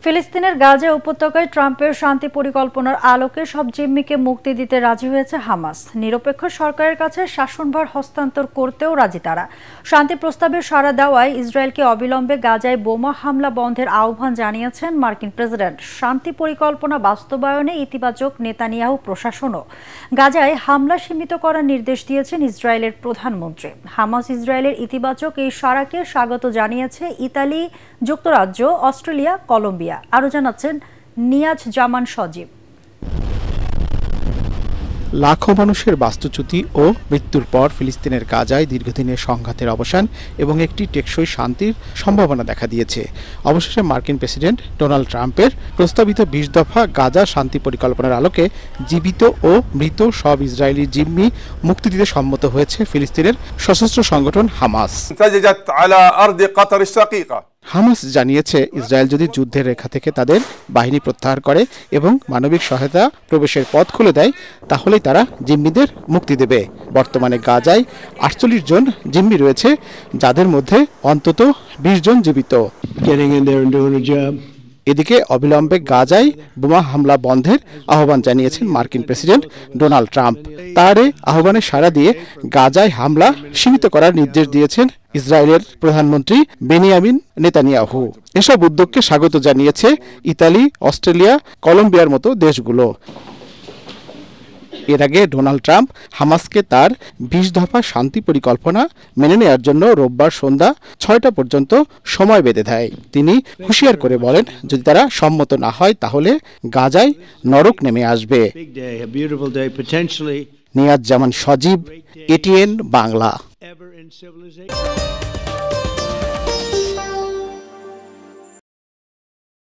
ফিলিস্তিনের গাজা উপত্যকায় ট্রাম্পের শান্তি পরিকল্পনার আলোকে সব জিম্মিকে মুক্তি দিতে রাজি হয়েছে হামাস। নিরপেক্ষ সরকারের কাছে শাসনভার হস্তান্তর করতেও রাজি তারা। শান্তি প্রস্তাবে সাড়া দেওয়ায় ইসরায়েলকে অবিলম্বে গাজায় বোমা হামলা বন্ধের আহ্বান জানিয়েছেন মার্কিন প্রেসিডেন্ট। শান্তি পরিকল্পনা বাস্তবায়নে ইতিবাচক নেতানিয়াহু প্রশাসনও। গাজায় হামলা সীমিত করার নির্দেশ দিয়েছেন ইসরায়েলের প্রধানমন্ত্রী। হামাস ইসরায়েলের ইতিবাচক এই সাড়াকে স্বাগত জানিয়েছে ইতালি, যুক্তরাজ্য, অস্ট্রেলিয়া, কলম্বিয়া। আরো জানাচ্ছেন নিয়াজ জামান সজীব। লাখো মানুষের বাস্তুচ্যুতি ও মৃত্যুর পর ফিলিস্তিনের গাজায় দীর্ঘদিনের সংঘাতের অবসান এবং একটি টেকসই শান্তির সম্ভাবনা দেখা দিয়েছে। অবশেষে মার্কিন প্রেসিডেন্ট ডোনাল্ড ট্রাম্পের প্রস্তাবিত 20 দফা গাজা শান্তি পরিকল্পনার আলোকে জীবিত ও মৃত সব ইসরায়েলি জিম্মি মুক্তি দিতে সম্মত হয়েছে ফিলিস্তিনের সশস্ত্র সংগঠন হামাস। হামাস জানিয়েছে, ইসরায়েল যদি যুদ্ধের রেখা থেকে তাদের বাহিনী প্রত্যাহার করে এবং মানবিক সহায়তা প্রবেশের পথ খুলে দেয়, তাহলেই তারা জিম্মিদের মুক্তি দেবে। বর্তমানে গাজায় 48 জন জিম্মি রয়েছে, যাদের মধ্যে অন্তত 20 জন জীবিত। এদিকে অবিলম্বে গাজায় বোমা হামলা বন্ধের আহ্বান জানিয়েছেন মার্কিন প্রেসিডেন্ট ডোনাল্ড ট্রাম্প। তার আহ্বানে সাড়া দিয়ে গাজায় হামলা সীমিত করার নির্দেশ দিয়েছেন ইসরায়েলের প্রধানমন্ত্রী বেনিয়ামিন নেতানিয়াহু। এসব উদ্যোগকে স্বাগত জানিয়েছে ইতালি, অস্ট্রেলিয়া, কলম্বিয়ার মতো দেশগুলো। এর আগে ডোনাল্ড ট্রাম্প হামাসকে তার 20 দফা শান্তি পরিকল্পনা মেনে নেওয়ার জন্য রোববার সন্ধ্যা 6টা পর্যন্ত সময় বেঁধে দেয়। তিনি হুঁশিয়ার করে বলেন, যদি তারা সম্মত না হয় তাহলে গাজায় নরক নেমে আসবে। নিয়াজ জামান সজীব, এটিএন বাংলা।